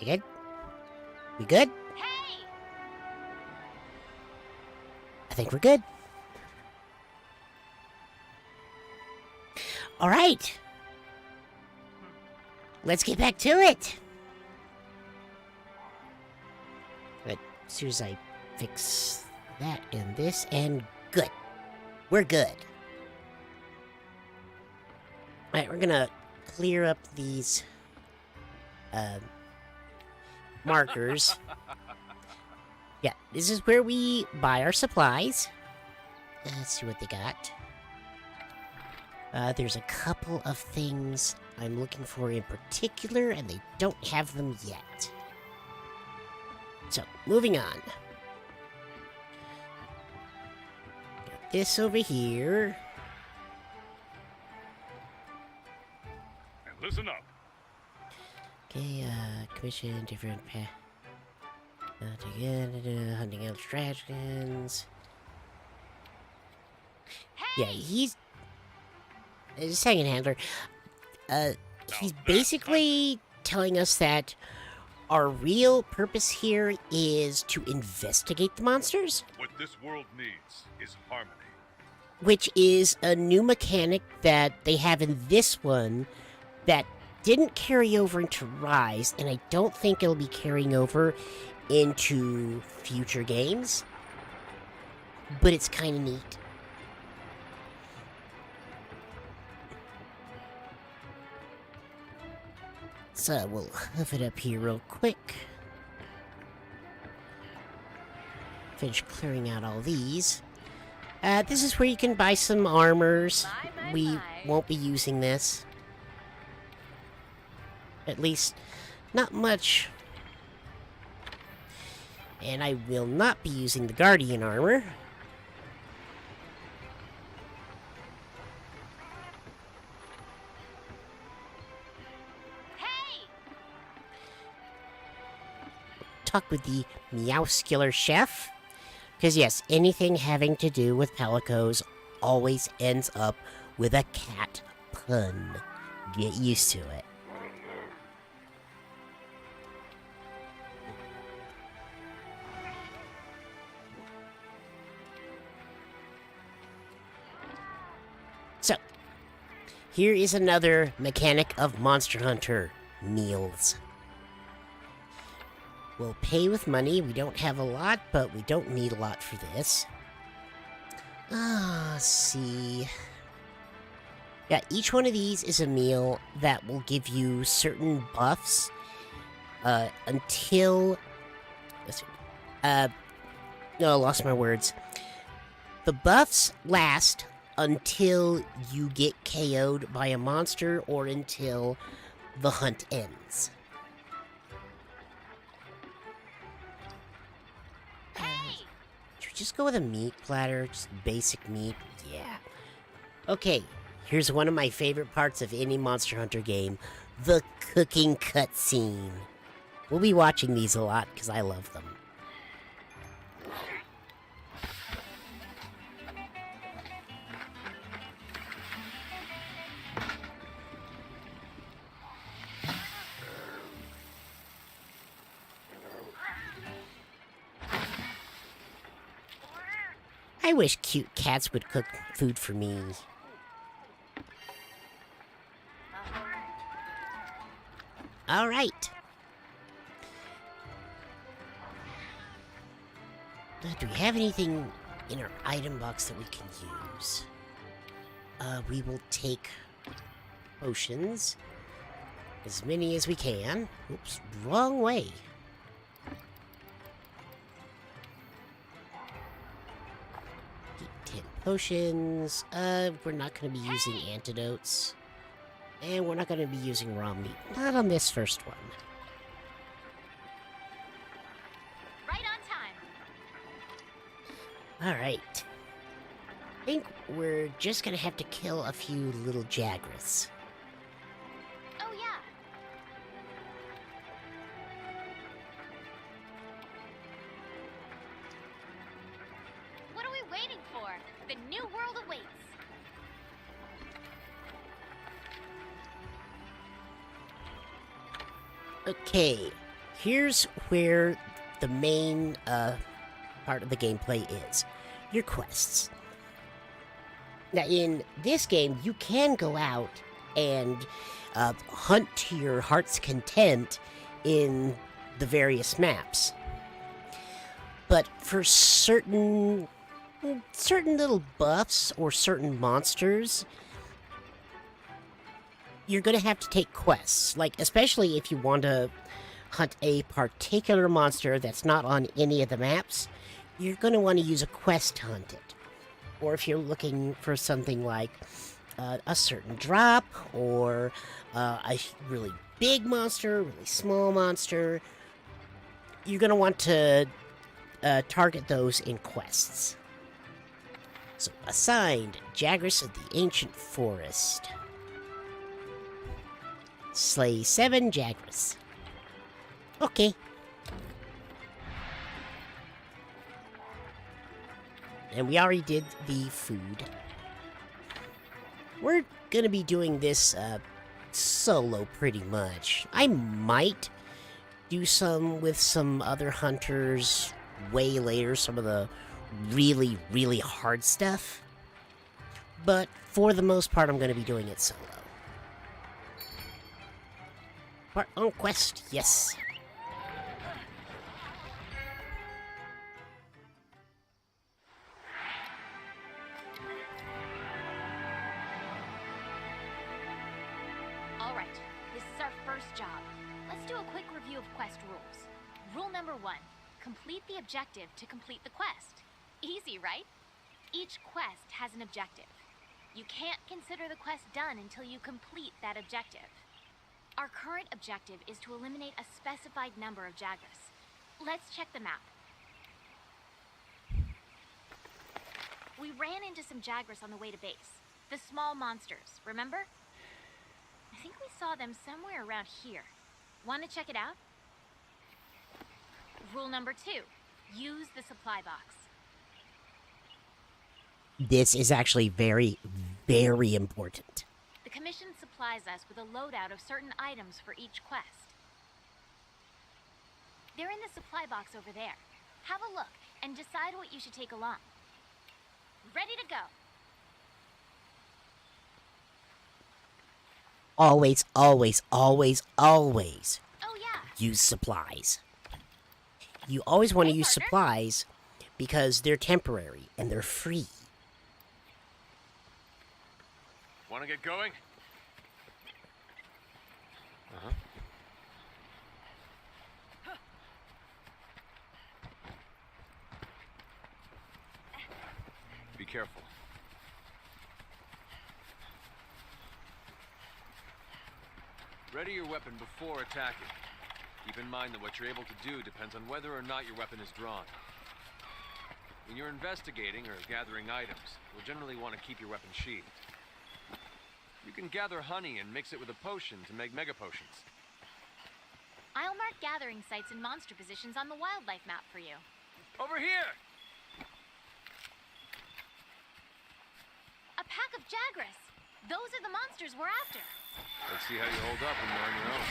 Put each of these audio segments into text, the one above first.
We good? We good? Hey! I think we're good. All right. Let's get back to it. But as soon as I fix that and this, and good. We're good. All right, we're gonna clear up these markers. Yeah, this is where we buy our supplies. Let's see what they got. There's a couple of things I'm looking for in particular, and they don't have them yet. So, moving on. Got this over here. And listen up. Okay, commission different hunting out dragons. Yeah, he's a second handler. He's basically telling us that our real purpose here is to investigate the monsters, What this world needs is harmony. which is a new mechanic that they have in this one that didn't carry over into Rise, and I don't think it'll be carrying over into future games. But it's kind of neat. So we'll hoof it up here real quick. Finish clearing out all these. This is where you can buy some armors. We won't be using this. At least, not much. And I will not be using the Guardian armor. Hey! Talk with the Meowscular chef. Because yes, anything having to do with Palicos always ends up with a cat pun. Get used to it. So, here is another mechanic of Monster Hunter: meals. We'll pay with money. We don't have a lot, but we don't need a lot for this. Let's see. Yeah, each one of these is a meal that will give you certain buffs until... no, I lost my words. The buffs last until you get KO'd by a monster or until the hunt ends. Should we just go with a meat platter? Just basic meat? Yeah. Okay, here's one of my favorite parts of any Monster Hunter game. The cooking cutscene. We'll be watching these a lot because I love them. I wish cute cats would cook food for me. All right. Do we have anything in our item box that we can use? We will take potions. As many as we can. Oops, wrong way. Get 10 potions. We're not going to be using antidotes. And we're not going to be using raw meat. Not on this first one. Right on time. Alright. I think we're just going to have to kill a few little Jagras. Oh, yeah. What are we waiting for? The new world awaits. Okay, here's where the main part of the gameplay is. Your quests. Now, in this game, you can go out and hunt to your heart's content in the various maps. But for certain little buffs or certain monsters, you're going to have to take quests. Like, especially if you want to hunt a particular monster that's not on any of the maps, you're going to want to use a quest to hunt it. Or if you're looking for something like a certain drop, or a really big monster, really small monster, you're going to want to target those in quests. So, assigned, Jagras of the Ancient Forest. Slay 7 Jagras. Okay. And we already did the food. We're gonna be doing this solo pretty much. I might do some with some other hunters way later, some of the really, really hard stuff. But for the most part, I'm gonna be doing it solo. Part on quest, yes. Alright, this is our first job. Let's do a quick review of quest rules. Rule number 1. Complete the objective to complete the quest. Easy, right? Each quest has an objective. You can't consider the quest done until you complete that objective. Our current objective is to eliminate a specified number of Jagras. Let's check the map. We ran into some Jagras on the way to base. The small monsters, remember? I think we saw them somewhere around here. Want to check it out? Rule number 2. Use the supply box. This is actually very, very important. The Commission supplies us with a loadout of certain items for each quest. They're in the supply box over there. Have a look and decide what you should take along. Ready to go. Always, always, always, always Oh yeah, use supplies. You always want to Hey, use partner. supplies because they're temporary and they're free. Want to get going? Uh-huh. Be careful. Ready your weapon before attacking. Keep in mind that what you're able to do depends on whether or not your weapon is drawn. When you're investigating or gathering items, you'll generally want to keep your weapon sheathed. You can gather honey and mix it with a potion to make mega potions. I'll mark gathering sites and monster positions on the wildlife map for you. Over here! A pack of Jagras. Those are the monsters we're after. Let's see how you hold up when you're on your own.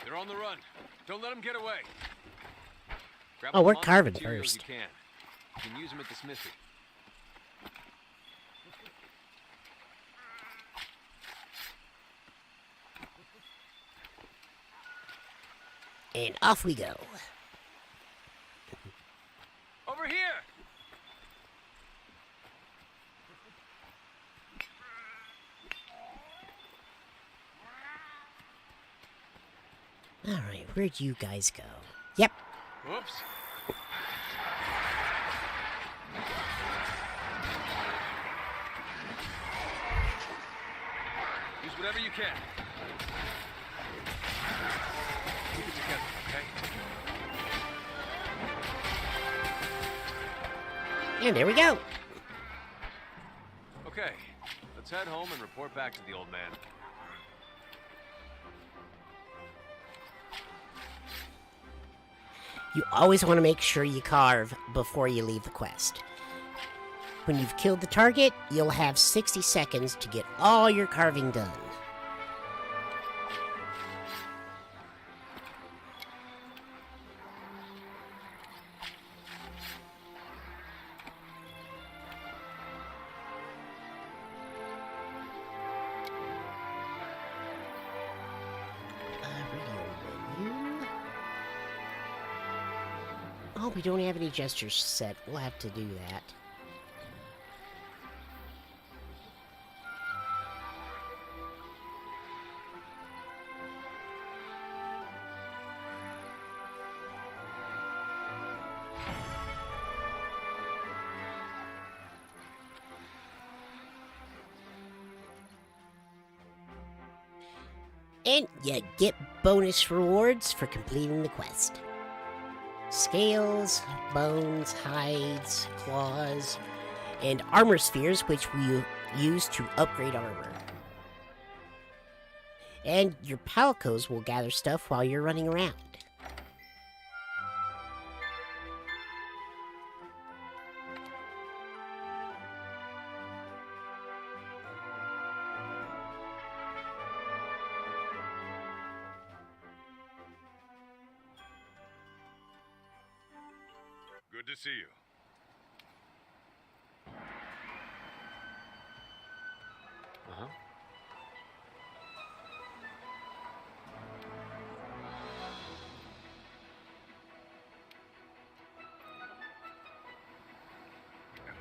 They're on the run. Don't let them get away. Grab Oh, all we're monster carving materials first. You can. You can use them at the smithy. And off we go. Over here! Alright, where'd you guys go? Yep. Whoops. Use whatever you can. Keep it together, okay? And there we go. Okay, let's head home and report back to the old man. You always want to make sure you carve before you leave the quest. When you've killed the target, you'll have 60 seconds to get all your carving done. Oh, we don't have any gestures set. We'll have to do that. And you get bonus rewards for completing the quest. Scales, bones, hides, claws, and armor spheres, which we use to upgrade armor. And your Palcos will gather stuff while you're running around. Good to see you. Uh-huh.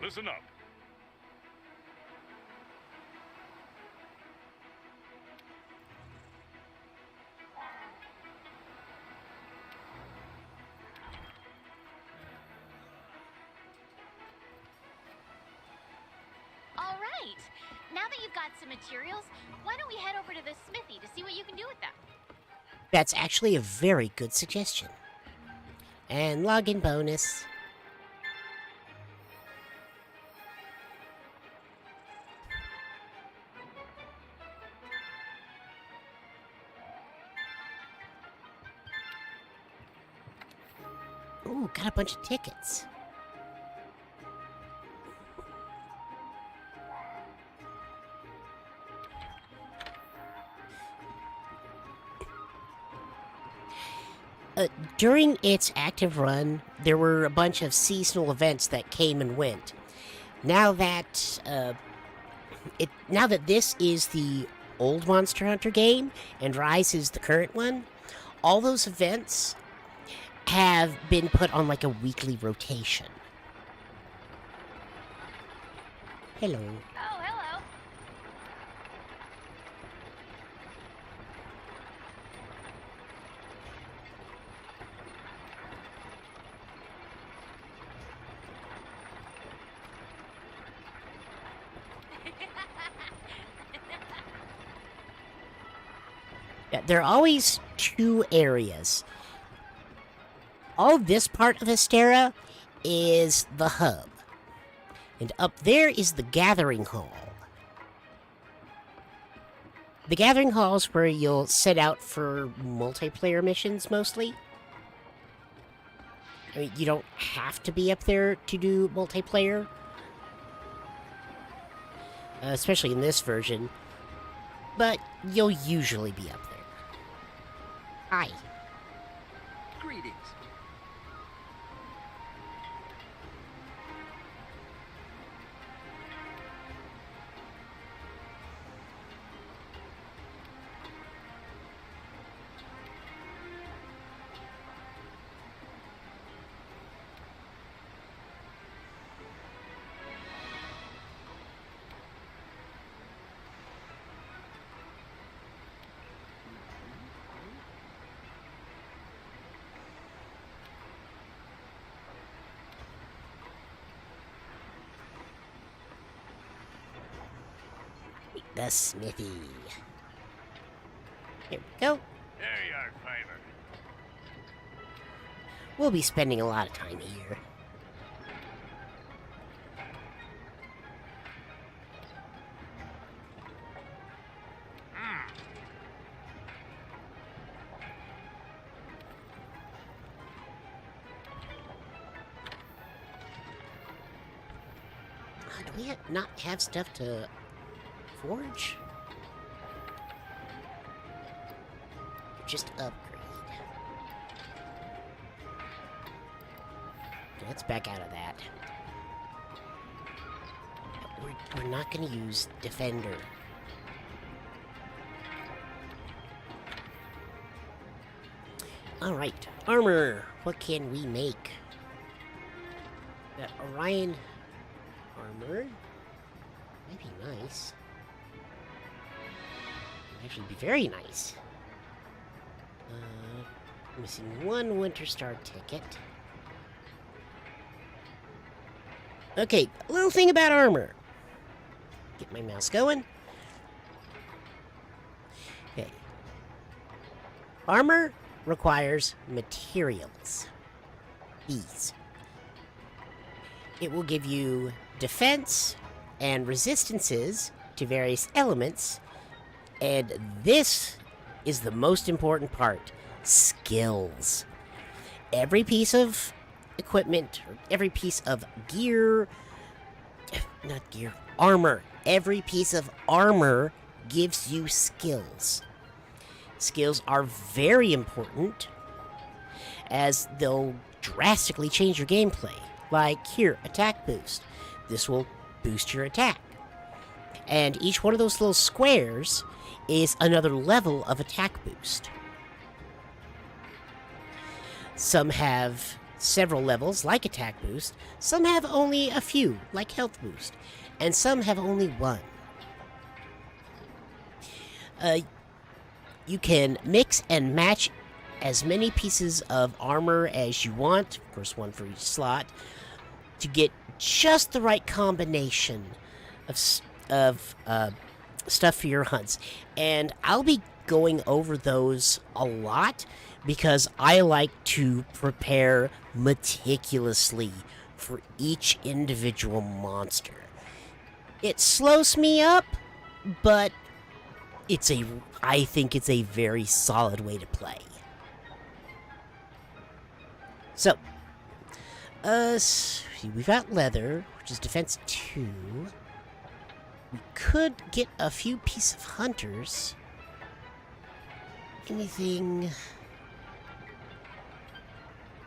Listen up. All right. Now that you've got some materials, why don't we head over to the smithy to see what you can do with them? That's actually a very good suggestion. And login bonus. Ooh, got a bunch of tickets. During its active run, there were a bunch of seasonal events that came and went. Now that this is the old Monster Hunter game and Rise is the current one, all those events have been put on like a weekly rotation. Hello. Oh, hello. Yeah, there are always two areas. All this part of Astera is the hub. And up there is the Gathering Hall. The Gathering Hall is where you'll set out for multiplayer missions, mostly. I mean, you don't have to be up there to do multiplayer. Especially in this version. But you'll usually be up there. Hi. Greetings. The smithy. Here we go. There you are, Fiver. We'll be spending a lot of time here. Do we not have stuff to forge? Just upgrade. Let's back out of that. We're not going to use Defender. Alright, armor. What can we make? That Orion armor might be nice. Might actually be very nice. Missing one Winter Star ticket. Okay, a little thing about armor. Get my mouse going. Okay. Armor requires materials. These. It will give you defense and resistances to various elements, and this is the most important part. Skills. Every piece of equipment, or every piece of gear, not gear, armor. Every piece of armor gives you skills. Skills are very important, as they'll drastically change your gameplay. Like here, attack boost. This will boost your attack. And each one of those little squares is another level of attack boost. Some have several levels, like attack boost. Some have only a few, like health boost. And some have only one. You can mix and match as many pieces of armor as you want, of course one for each slot, to get just the right combination of stuff for your hunts. And I'll be going over those a lot, because I like to prepare meticulously for each individual monster. It slows me up, but I think it's a very solid way to play. So, we've got leather, which is defense 2. We could get a few pieces of hunters. Anything...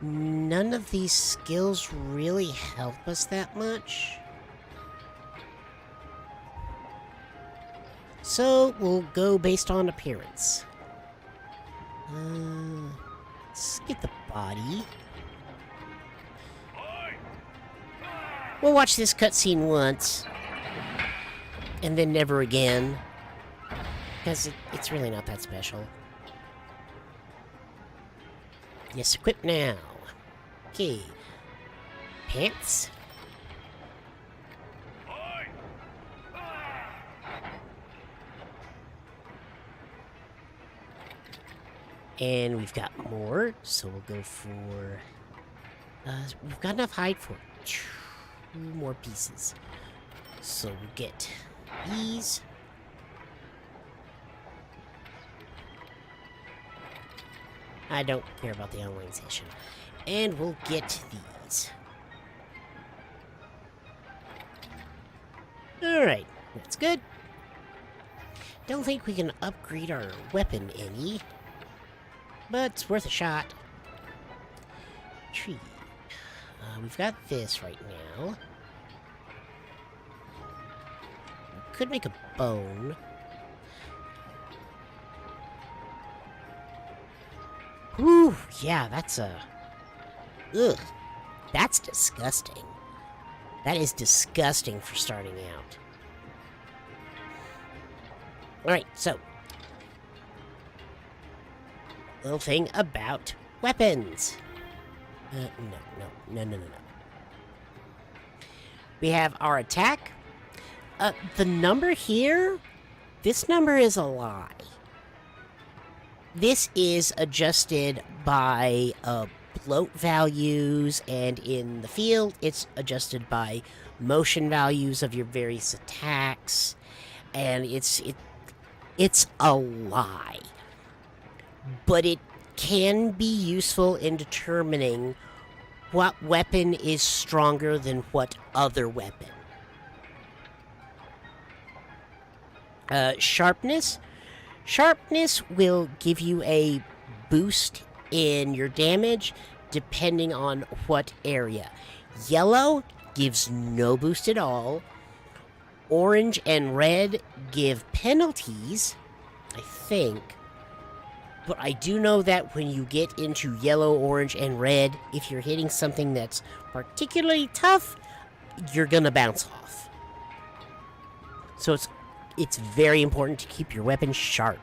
None of these skills really help us that much. So, we'll go based on appearance. Let's get the body. We'll watch this cutscene once. And then never again. Because it's really not that special. Yes, equip now. Okay. Pants. And we've got more, so we'll go for... we've got enough hide for 2 more pieces. So we'll get these. I don't care about the online session. And we'll get these. Alright, that's good. Don't think we can upgrade our weapon any. But it's worth a shot. Tree. We've got this right now. We could make a bone. Whew, yeah, that's a... Ugh. That's disgusting. That is disgusting for starting out. Alright, so... Little thing about weapons. No. We have our attack. The number here, this number is a lie. This is adjusted by bloat values, and in the field, it's adjusted by motion values of your various attacks, and it's a lie. But it can be useful in determining what weapon is stronger than what other weapon. Sharpness. Sharpness will give you a boost in your damage depending on what area. Yellow gives no boost at all. Orange and red give penalties, I think. But I do know that when you get into yellow, orange, and red, if you're hitting something that's particularly tough, you're gonna bounce off. So it's very important to keep your weapon sharp.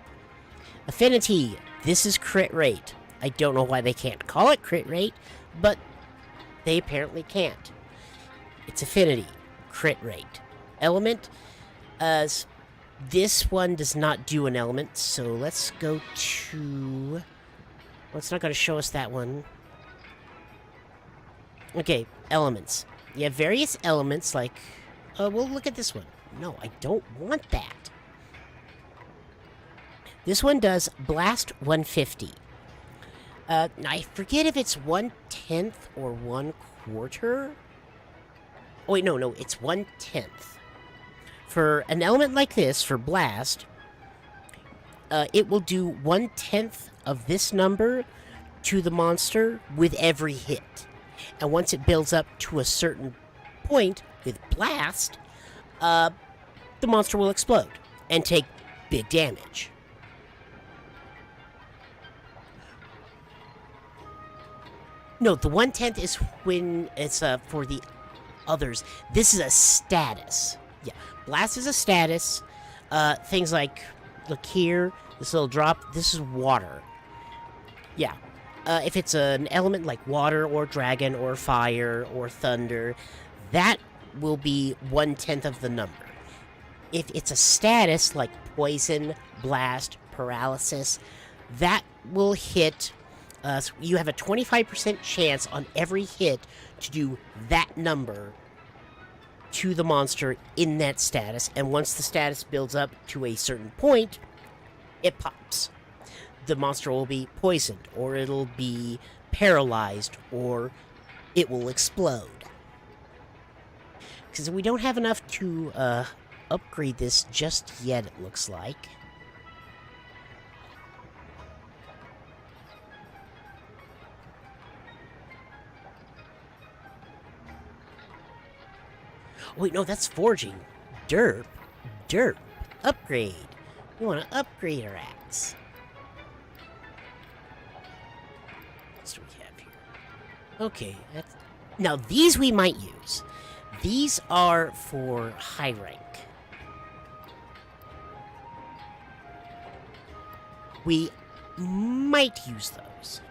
Affinity. This is crit rate. I don't know why they can't call it crit rate, but they apparently can't. It's affinity. Crit rate. Element. This one does not do an element, so let's go to... Well, it's not going to show us that one. Okay, elements. You have various elements like... we'll look at this one. No, I don't want that. This one does Blast 150. I forget if it's 1/10 or 1/4. Oh, wait, no, it's 1/10. For an element like this, for Blast, it will do 1/10 of this number to the monster with every hit. And once it builds up to a certain point with Blast, the monster will explode and take big damage. No, the 1/10 is when it's for the others. This is a status. Yeah, Blast is a status. Things like, look here, this little drop, this is water. Yeah. If it's an element like water or dragon or fire or thunder, that will be 1/10 of the number. If it's a status like poison, blast, paralysis, that will hit... so you have a 25% chance on every hit to do that number to the monster in that status, and once the status builds up to a certain point, it pops. The monster will be poisoned, or it'll be paralyzed, or it will explode. Because we don't have enough to upgrade this just yet, it looks like. Wait, no, that's forging. Derp. Upgrade. We want to upgrade our axe. What do we have here? Okay, that's... Now, these we might use. These are for high rank. We might use those.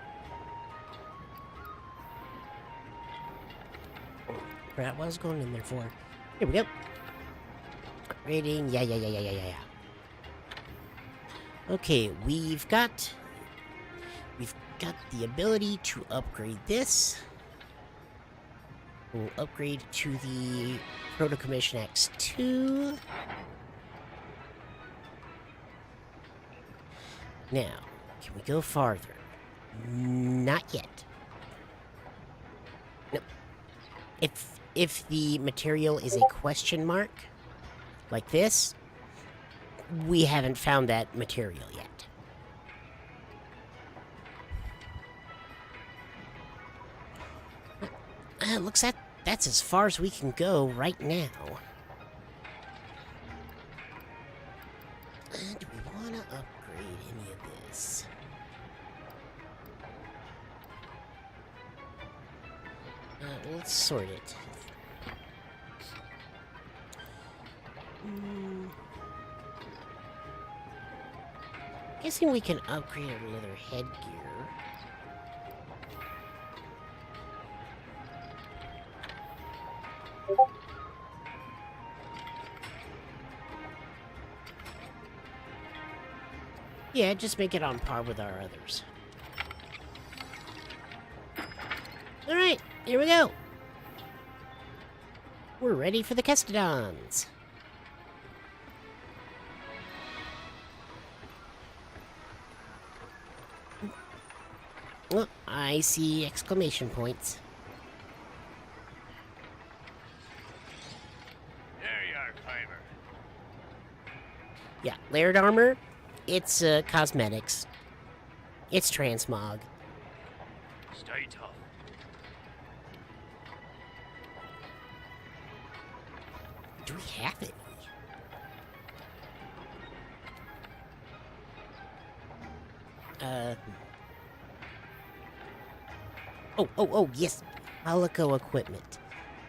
Right, what I was going in there for? Here we go. Rating, yeah. Okay, we've got the ability to upgrade this. We'll upgrade to the Proto Commission X2. Now, can we go farther? Not yet. Nope. If the material is a question mark, like this, we haven't found that material yet. Looks like that's as far as we can go right now. Do we want to upgrade any of this? Let's sort it. Guessing we can upgrade our leather headgear. Yeah, just make it on par with our others. Alright, here we go. We're ready for the Kestodons. Oh, I see exclamation points. There you are, Climber. Yeah, layered armor, it's cosmetics. It's transmog. Stay tough. Do we have any? Oh, yes. Alico equipment.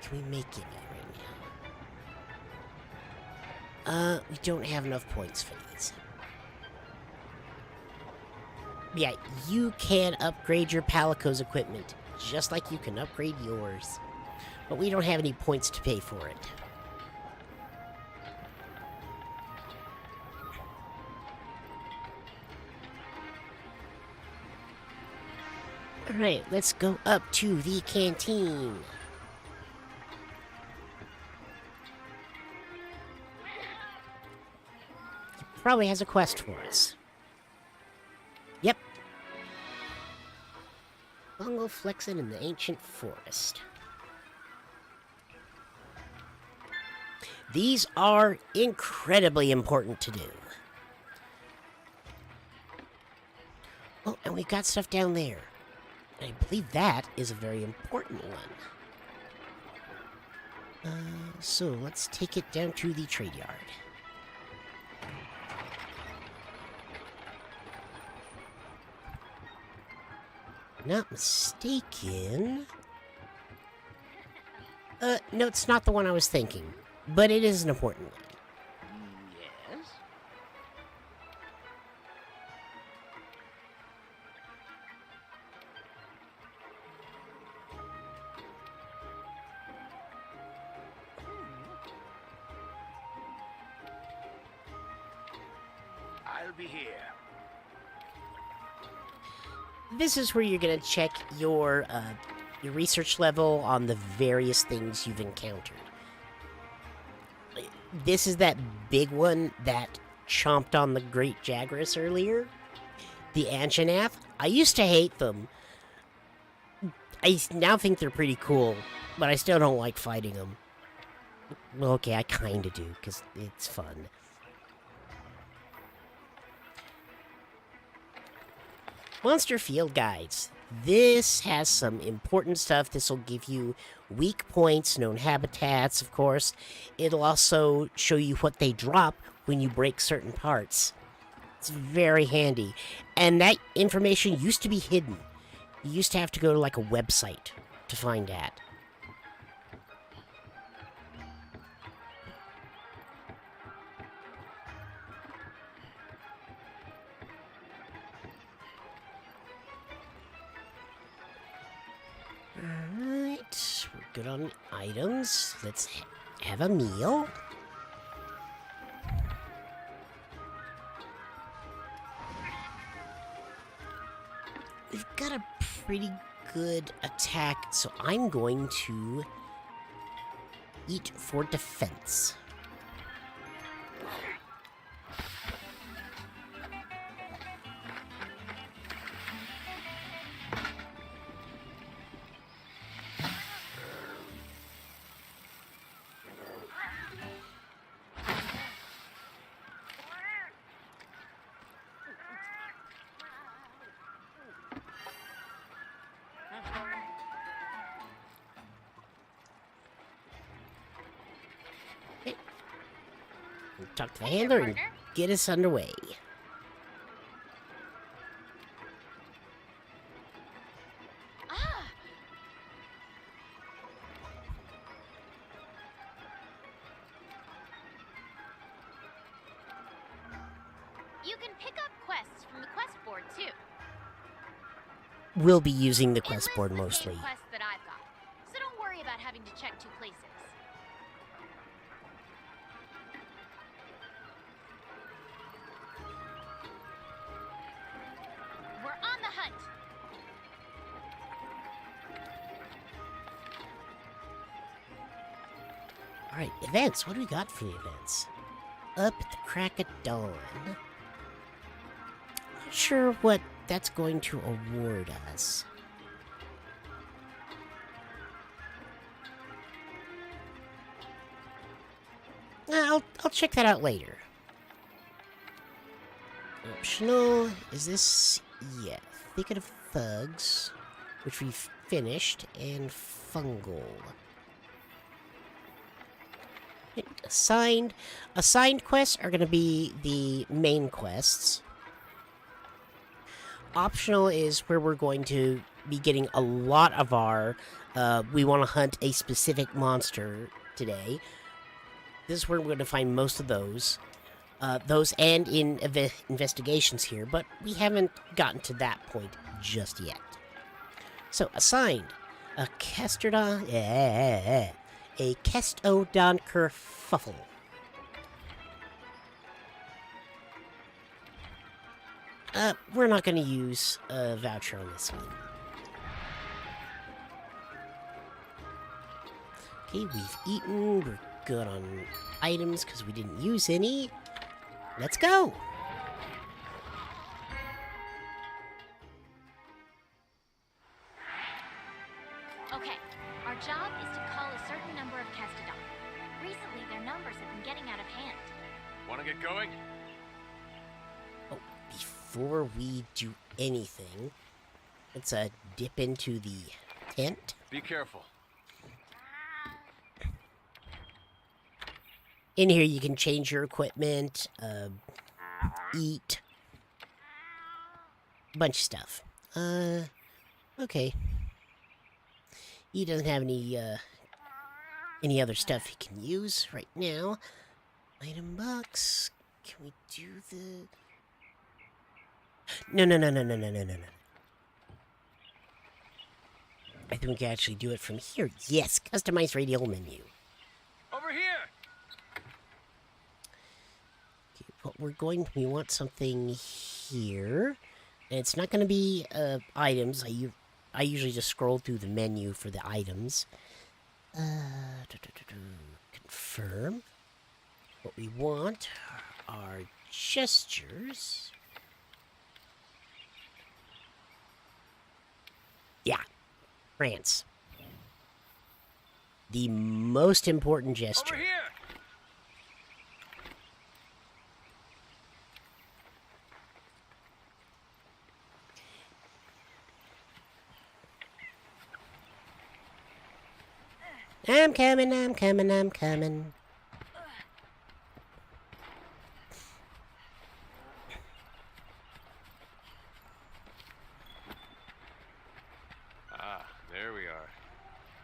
Can we make any right now? We don't have enough points for these. Yeah, you can upgrade your Palico's equipment, just like you can upgrade yours. But we don't have any points to pay for it. Alright, let's go up to the canteen. He probably has a quest for us. Yep. Bongo Flexin in the Ancient Forest. These are incredibly important to do. Oh, and we got stuff down there. I believe that is a very important one. So let's take it down to the trade yard. Not mistaken. No, it's not the one I was thinking, but it is an important one. Yes? I'll be here. This is where you're gonna check your research level on the various things you've encountered. This is that big one that chomped on the Great Jagras earlier. The Anjanath. I used to hate them. I now think they're pretty cool, but I still don't like fighting them. Well, okay, I kinda do, because it's fun. Monster Field Guides. This has some important stuff. This will give you weak points, known habitats, of course. It'll also show you what they drop when you break certain parts. It's very handy. And that information used to be hidden. You used to have to go to like a website to find that. Alright, we're good on items. Let's have a meal. We've got a pretty good attack, so I'm going to eat for defense. Talk to the handler and get us underway. Ah! You can pick up quests from the quest board too. We'll be using the It quest lists board the same mostly. quests that I've got, so don't worry about having to check two places. We're on the hunt. Alright, events. What do we got for the events? Up at the crack of dawn. Not sure what that's going to award us. I'll check that out later. Optional. Is this... Yeah. Thicket of Thugs, which we finished, and Fungal. Assigned quests are going to be the main quests. Optional is where we're going to be getting a lot of our... we want to hunt a specific monster today. This is where we're going to find most of those. Those and in investigations here, but we haven't gotten to that point just yet. So, assigned. A Kestodon... Yeah. A Kestodon kerfuffle. We're not going to use a voucher on this one. Okay, we've eaten. We're good on items because we didn't use any. Let's go! Okay, our job is to call a certain number of Kestodon. Recently, their numbers have been getting out of hand. Want to get going? Oh, before we do anything, let's dip into the tent. Be careful. In here, you can change your equipment, eat, bunch of stuff. Okay. He doesn't have any other stuff he can use right now. Item box. Can we do the... No. I think we can actually do it from here. Yes, customize radial menu. Over here! What we want something here, and it's not going to be items. I usually just scroll through the menu for the items. Confirm. What we want are gestures. Yeah, France. The most important gesture. Over here! I'm coming. Ah, there we are.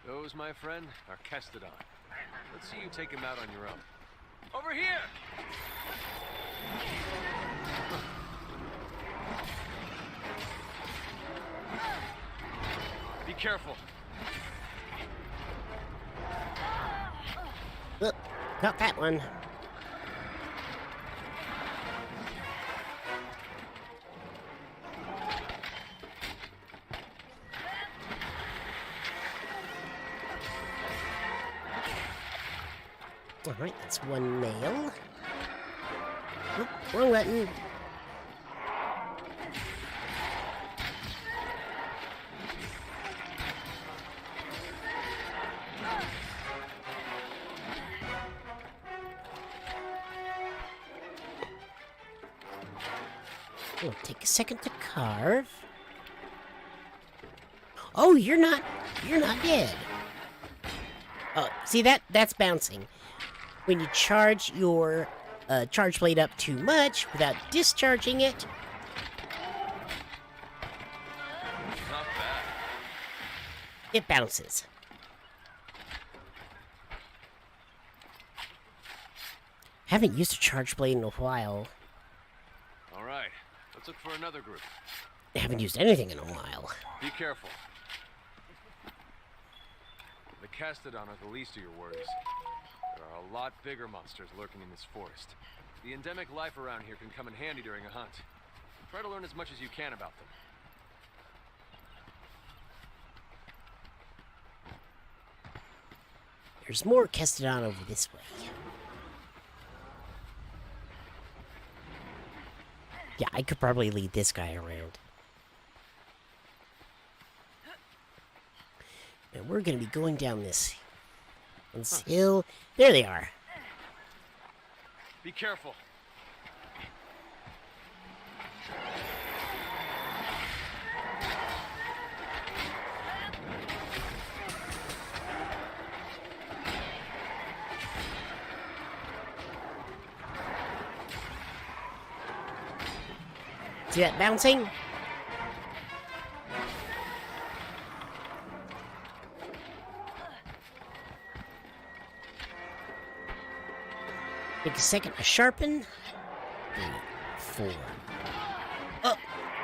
Those, my friend, are Kestodon. Let's see you take him out on your own. Over here! Be careful. Look, not that one. Alright, that's one male. Oop, wrong button. It'll take a second to carve. Oh, you're not dead. Oh, see that's bouncing. When you charge your charge blade up too much without discharging it. Not bad. It bounces. Haven't used a charge blade in a while. All right, let's look for another group. I haven't used anything in a while. Be careful. The Kestodon are the least of your worries. There are a lot bigger monsters lurking in this forest. The endemic life around here can come in handy during a hunt. Try to learn as much as you can about them. There's more Kestodon over this way. Yeah, I could probably lead this guy around. And we're going to be going down this hill. There they are. Be careful. See that bouncing? Take a second to sharpen. 3, 4. Oh,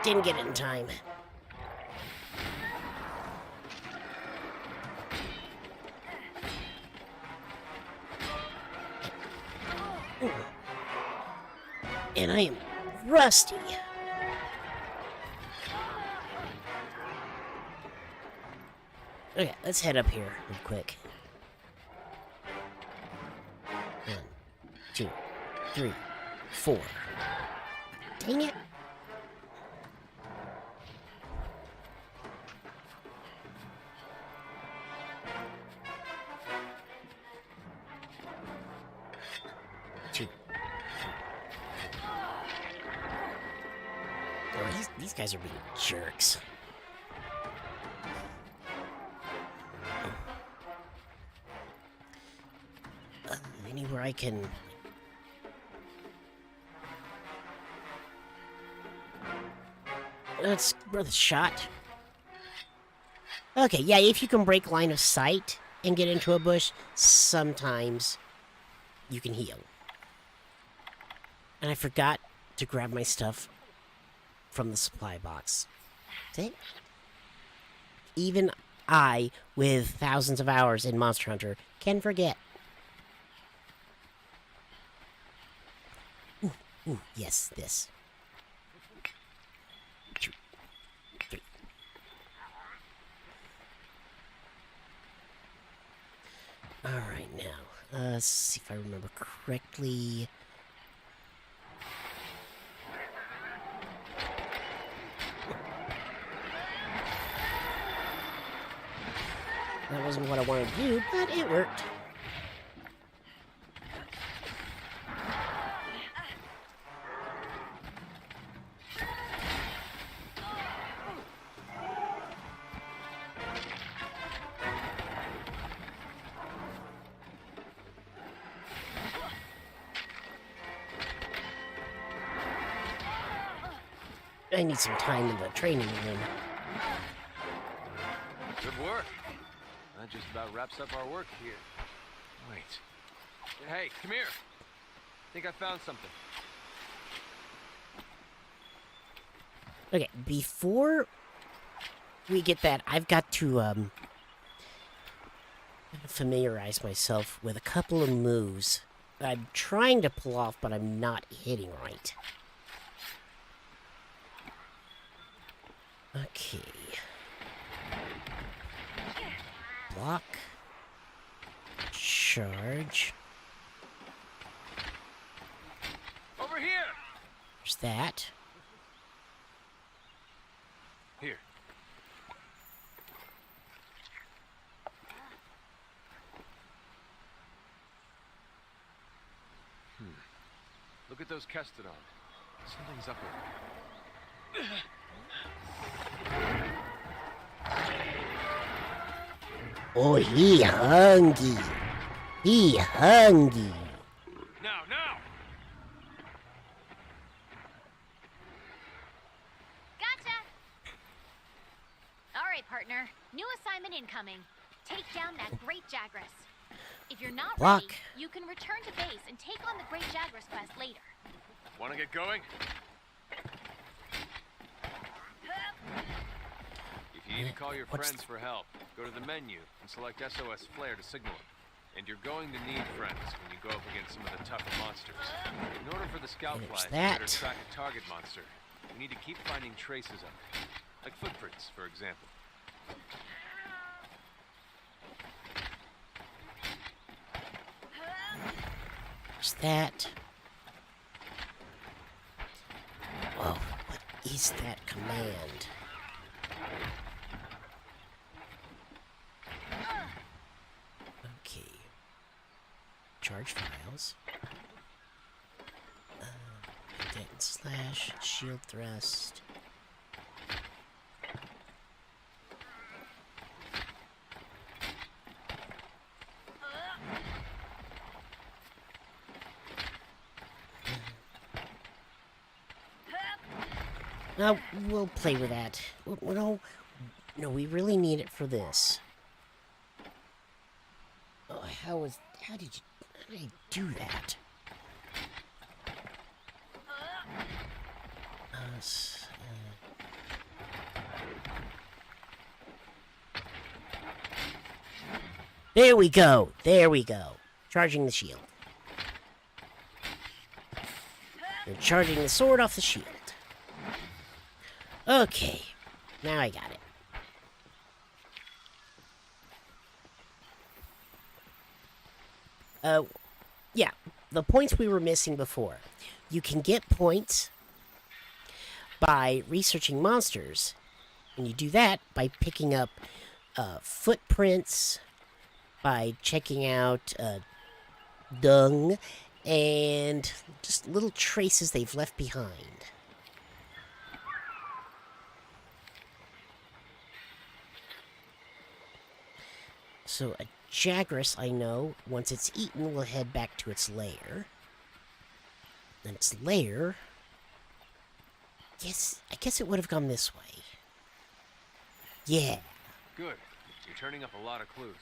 didn't get it in time. Ooh. And I am rusty. Okay, let's head up here real quick. 1, 2, 3, 4. Dang it. Oh, these guys are being jerks. Anywhere I can... That's worth a shot. Okay, yeah, if you can break line of sight and get into a bush, sometimes you can heal. And I forgot to grab my stuff from the supply box. See? Even I, with thousands of hours in Monster Hunter, can forget. Ooh, yes, this. 2, 3. Alright, now, let's see if I remember correctly. That wasn't what I wanted to do, but it worked. I need some time in the training room. Good work. That just about wraps up our work here. Wait. Hey, come here. I think I found something. Okay, before we get that, I've got to familiarize myself with a couple of moves that I'm trying to pull off, but I'm not hitting right. Okay. Block. Charge. Over here! There's that. Here. Look at those Kestodon. Something's up there. Oh, he hungry. He hungry. Now, now! Gotcha! Alright, partner. New assignment incoming. Take down that Great Jagras. If you're not Block. ready, you can return to base and take on the Great Jagras quest later. Wanna get going? If you need to call your What's friends for help, go to the menu and select SOS Flare to signal them. And you're going to need friends when you go up against some of the tougher monsters. In order for the scout There's flight to that. better track a target monster, we need to keep finding traces of it. Like footprints, for example. There's that. Whoa, what is that command? Okay. Charge files. Get and slash, shield thrust. We'll play with that. No, we really need it for this. Oh, how did you do that? There we go. There we go. Charging the shield. And charging the sword off the shield. Okay. Now I got it. Yeah. The points we were missing before. You can get points by researching monsters. And you do that by picking up footprints, by checking out dung, and just little traces they've left behind. So a Jagras, I know, once it's eaten, will head back to its lair. And its lair... I guess it would have gone this way. Yeah. Good. You're turning up a lot of clues.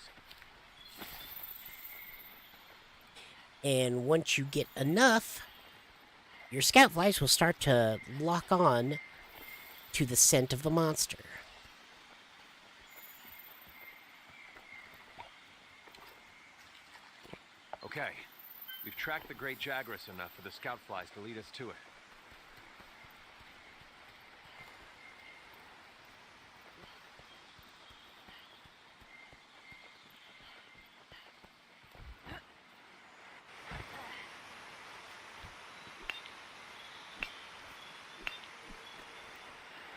And once you get enough, your scout flies will start to lock on to the scent of the monster. Okay. We've tracked the Great Jagras enough for the scout flies to lead us to it.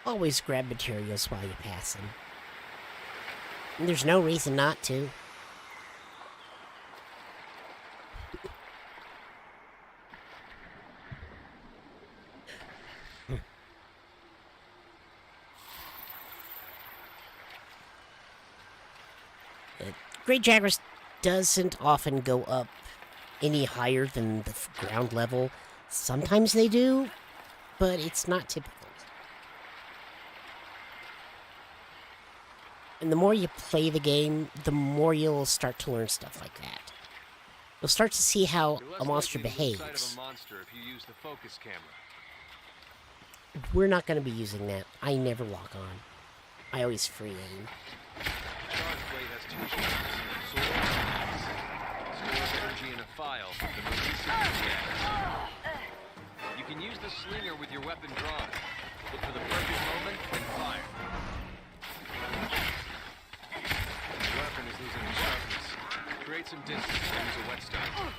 Always grab materials while you pass them. And there's no reason not to. Great Jagras doesn't often go up any higher than the ground level. Sometimes they do, but it's not typical. And the more you play the game, the more you'll start to learn stuff like that. You'll start to see how a monster behaves. Of a monster if you use the focus camera. We're not going to be using that. I never lock on. I always free aim. Charge blade has two shots. Sword and axe. Stores energy in a file, then releases the axe. You can use the slinger with your weapon drawn. Look for the perfect moment and fire. The weapon is losing its sharpness. Create some distance and use a whetstone.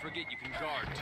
Forget you can guard too.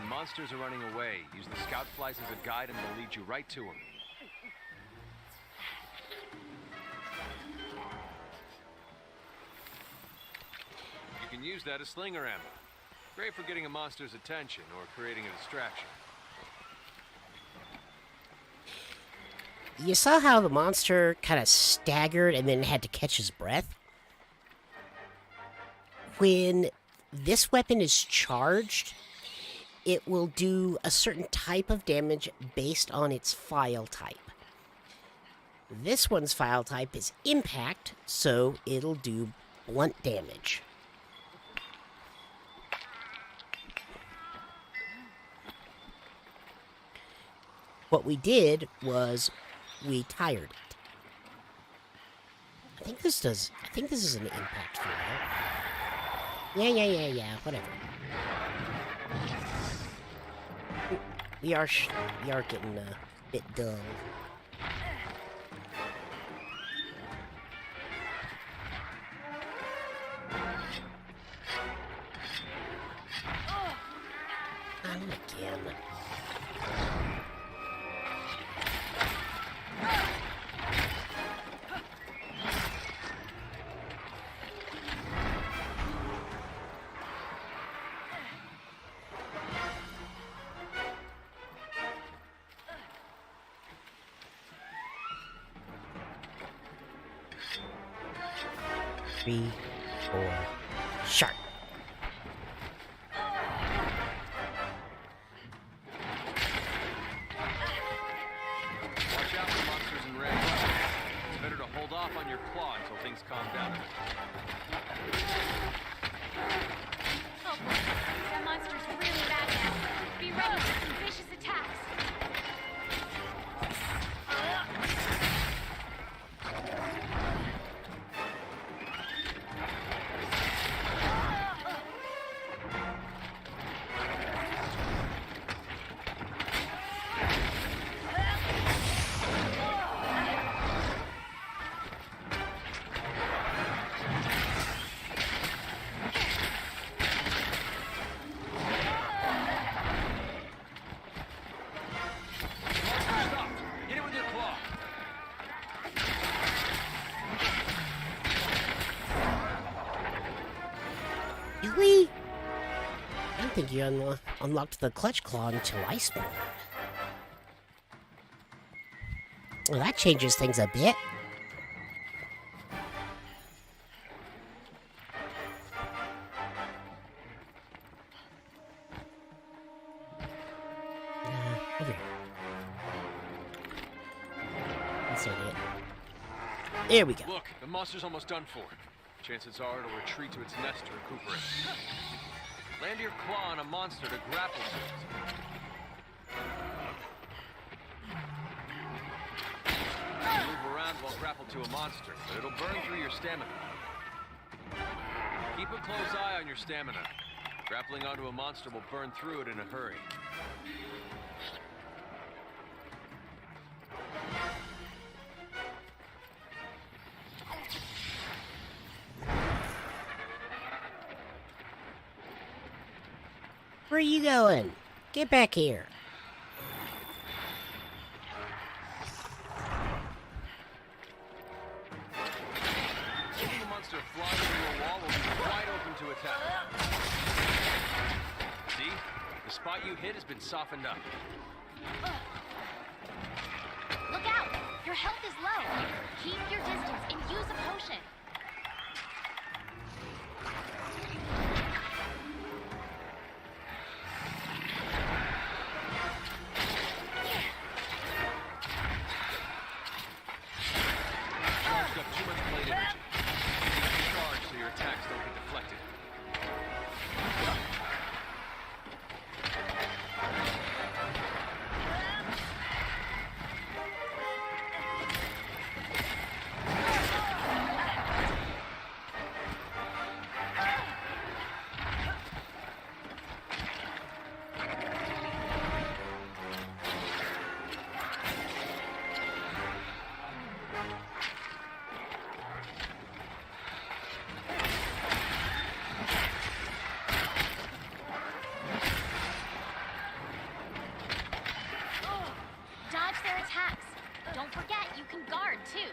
Monsters are running away. Use the scout flies as a guide and they'll lead you right to them. You can use that as slinger ammo. Great for getting a monster's attention or creating a distraction. You saw how the monster kind of staggered and then had to catch his breath? When this weapon is charged, it will do a certain type of damage based on its file type. This one's file type is impact, so it'll do blunt damage. What we did was we tired it. I think this is an impact file. Yeah, whatever. We are getting a bit dull. Not again. Three, four, sharp. Watch out for monsters in range. It's better to hold off on your claw until things calm down a bit. Oh, that monster's really bad now. Be ready for some vicious attacks. Monster stopped! Hit it with your claw! Really? I don't think you unlocked the clutch claw until Iceborne. Well, that changes things a bit. Over here. That's not it. There we go. Look, the monster's almost done for. Chances are it'll retreat to its nest to recuperate. Land your claw on a monster to grapple to it. Move around while grappled to a monster, but it'll burn through your stamina. Keep a close eye on your stamina. Grappling onto a monster will burn through it in a hurry. Where are you going? Get back here. Making the monster fly into a wall will be wide open to attack. See? The spot you hit has been softened up. Look out! Your health is low. Keep your distance and use a potion. You've got too much blade energy. Charge so your attacks don't get deflected. Dodge their attacks. Don't forget, you can guard too.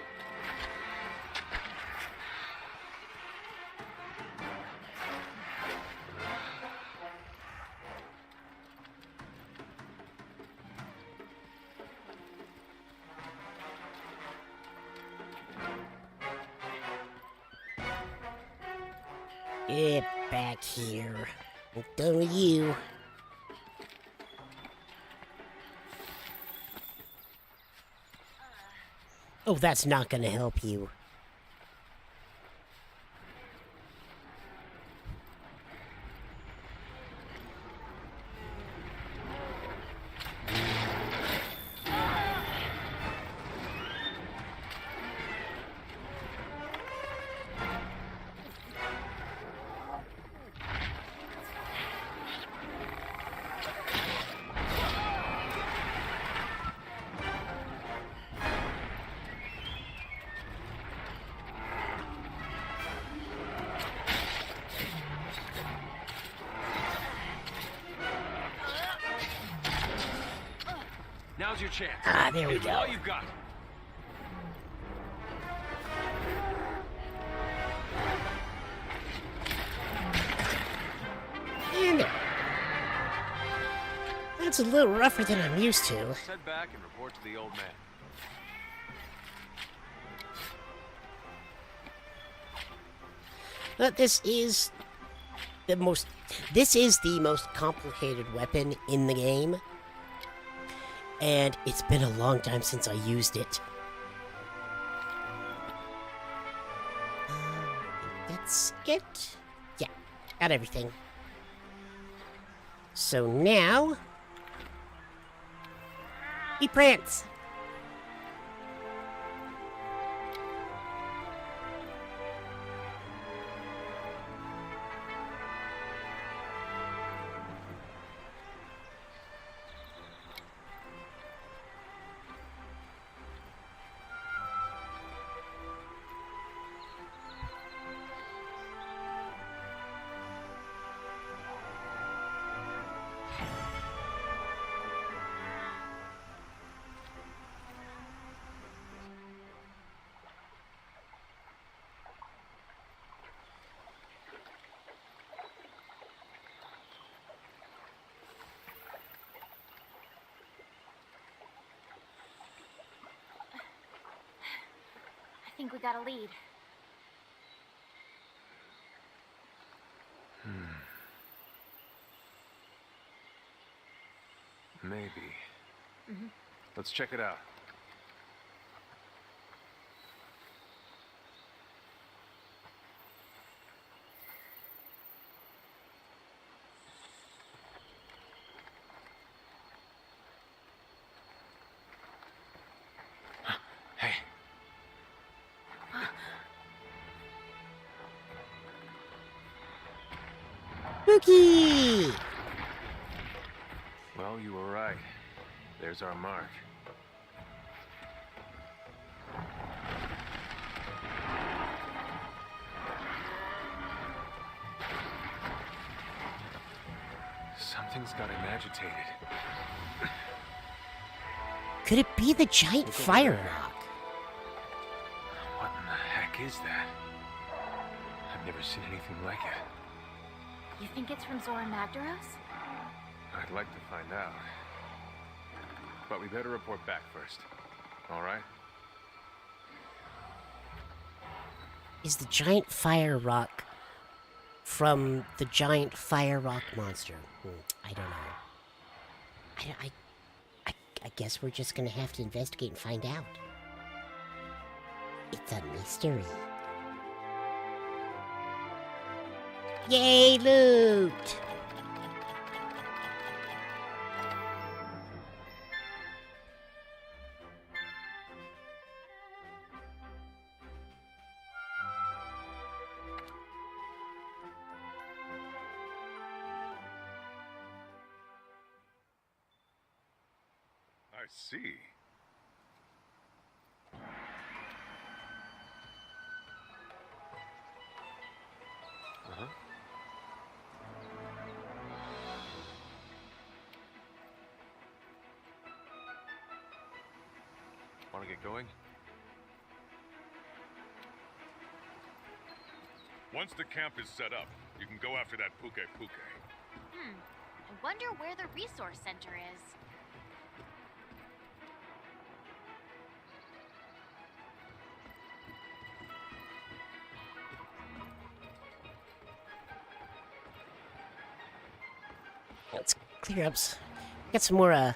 Get back here. I'm done with you. Oh, that's not gonna help you. Now's your chance. Ah, there we Give it go. all you've got. And that's a little rougher than I'm used to. Let's head back and report to the old man. But this is the most complicated weapon in the game. And it's been a long time since I used it. That's it. Yeah, got everything. So now, he prance. I think we got a lead. Maybe. Let's check it out. Hey. Spooky! Well, you were right. There's our mark. Something's got him agitated. Could it be the giant fire rock? What in the heck is that? I've never seen anything like it. You think it's from Zora Magdaros? I'd like to find out. But we better report back first. All right? Is the giant fire rock from the giant fire rock monster? I don't know. I guess we're just gonna have to investigate and find out. It's a mystery. Yay, loot! I see. Uh-huh. Want to get going? Once the camp is set up, you can go after that Puke Puke. I wonder where the resource center is. Let's clear up. Got some more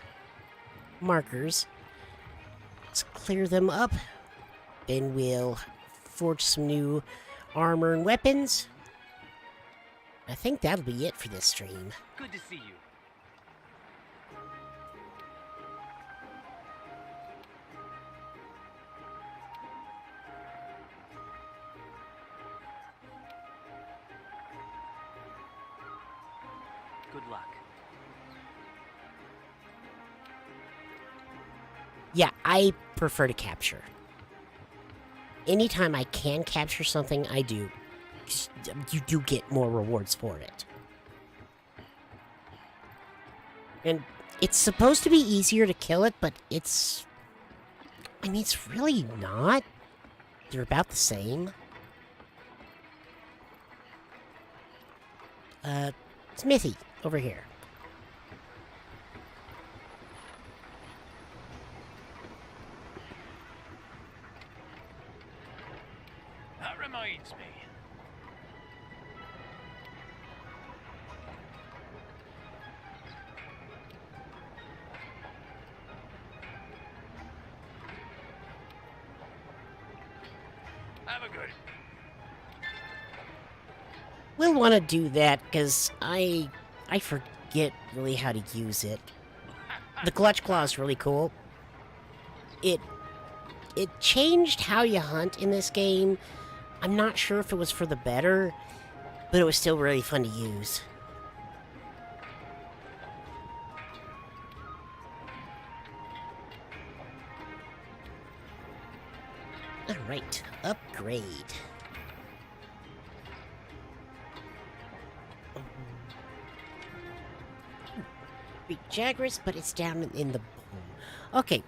markers. Let's clear them up. Then we'll forge some new armor and weapons. I think that'll be it for this stream. Good to see you. Good luck. Yeah, I prefer to capture. Anytime I can capture something, I do. You do get more rewards for it. And it's supposed to be easier to kill it, but it's... I mean, it's really not. They're about the same. Smithy, over here. That reminds me. Have a good. We'll want to do that, because I forget really how to use it. The Clutch Claw is really cool. It changed how you hunt in this game. I'm not sure if it was for the better, but it was still really fun to use. Alright, upgrade. Beat Jagras, but it's down in the bone. Okay,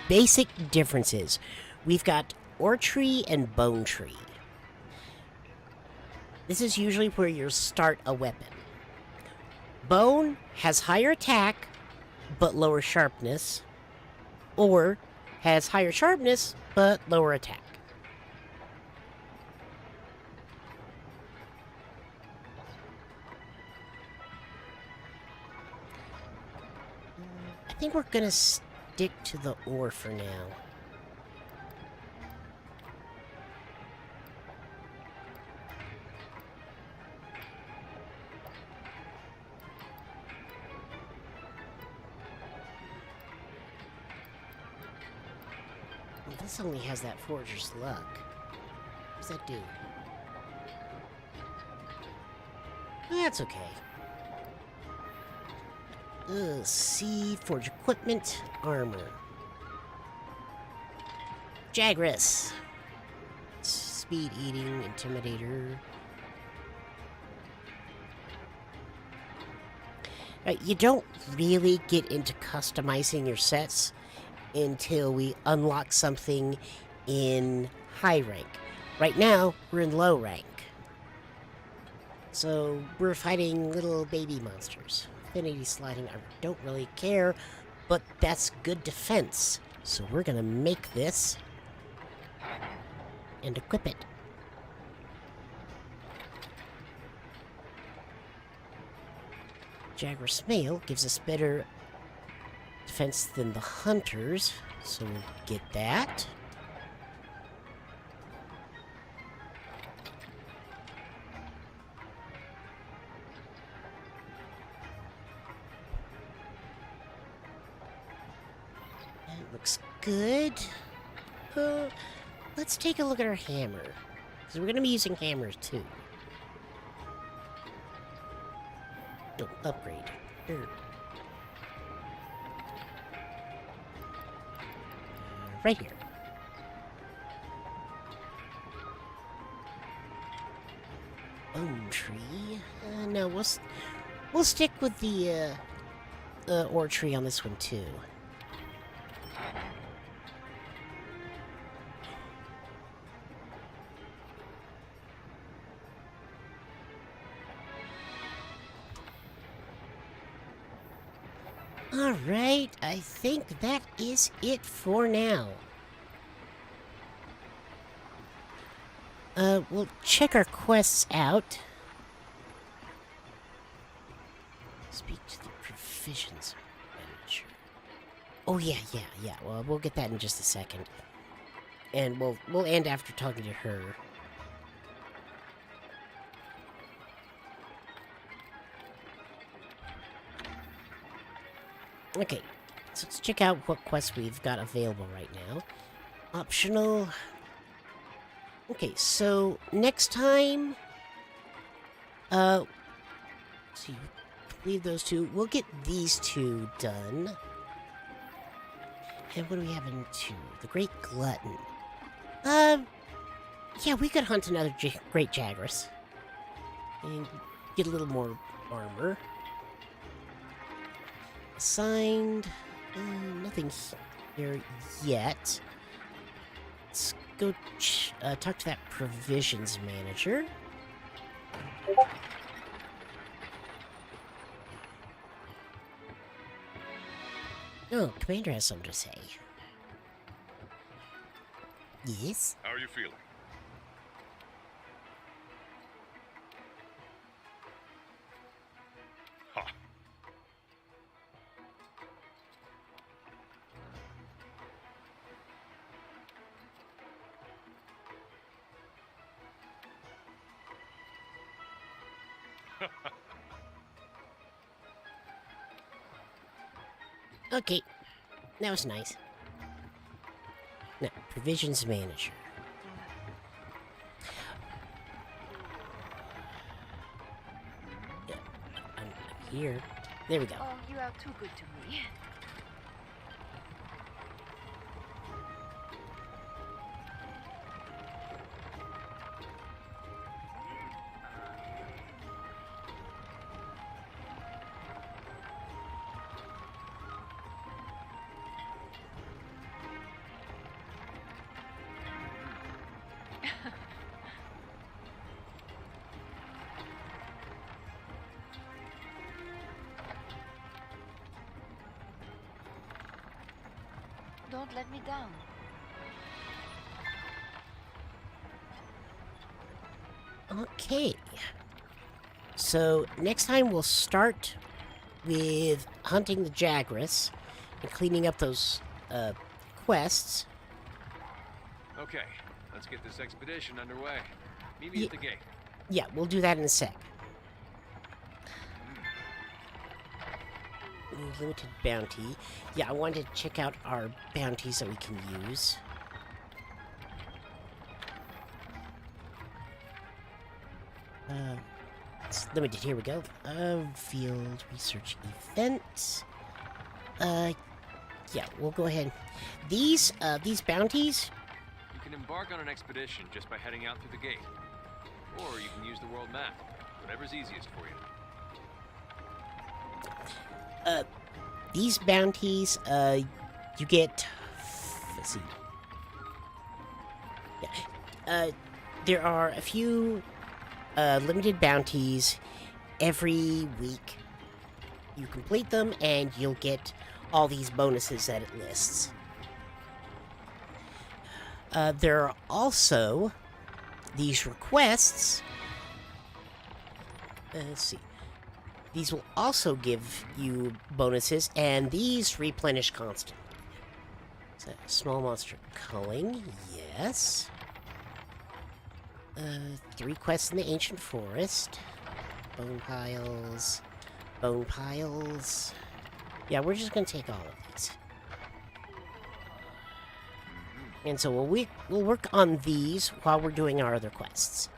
basic differences. We've got Ore Tree and Bone Tree. This is usually where you start a weapon. Bone has higher attack, but lower sharpness. Ore has higher sharpness, but lower attack. I think we're gonna stick to the ore for now. Well, this only has that Forger's Luck. What does that do? That's okay. C, Forge Equipment, Armor. Jagras. Speed Eating, Intimidator. You don't really get into customizing your sets until we unlock something in high rank. Right now, we're in low rank. So, we're fighting little baby monsters. Affinity sliding, I don't really care, but that's good defense. So we're gonna make this and equip it. Jagras Mail gives us better defense than the Hunters, so we'll get that. Looks good. Let's take a look at our hammer. Because we're going to be using hammers too. Oh, upgrade. Here. Right here. Bone Tree. No, we'll stick with the Ore Tree on this one too. Alright, I think that is it for now. We'll check our quests out. Provisions manager. Oh yeah. Well, we'll get that in just a second. And we'll end after talking to her. Okay, so let's check out what quests we've got available right now. Optional. Okay, so next time, see, leave those two. We'll get these two done. And what do we have in 2? The Great Glutton. Yeah, we could hunt another Great Jagras. And get a little more armor. Assigned. Nothing here yet. Let's go talk to that provisions manager. Oh, Commander has something to say. Yes? How are you feeling? Ha! Okay, that was nice. Now, provisions manager. Yeah, I'm here. There we go. Oh, you are too good to me. Don't let me down. Okay. So, next time we'll start with hunting the Jagras and cleaning up those, quests. Okay, let's get this expedition underway. Meet me Ye- at the gate. Yeah, we'll do that in a sec. Limited bounty. Yeah, I wanted to check out our bounties that we can use. It's limited. Here we go. Field research event. Yeah, we'll go ahead. These bounties. You can embark on an expedition just by heading out through the gate. Or you can use the world map. Whatever's easiest for you. These bounties, you get. Let's see. Yeah. There are a few limited bounties every week. You complete them, and you'll get all these bonuses that it lists. There are also these requests. Let's see. These will also give you bonuses, and these replenish constantly. So, small monster culling, yes. 3 quests in the ancient forest. Bone piles. Bone piles. Yeah, we're just gonna take all of these. And so we'll work on these while we're doing our other quests.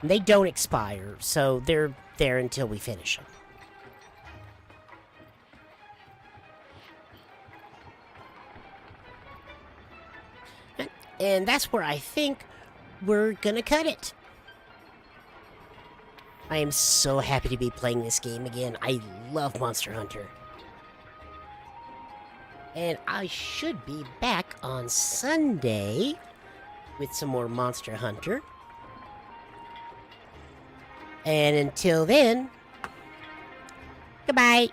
They don't expire, so they're there until we finish them. And that's where I think we're gonna cut it. I am so happy to be playing this game again. I love Monster Hunter. And I should be back on Sunday with some more Monster Hunter. And until then, goodbye.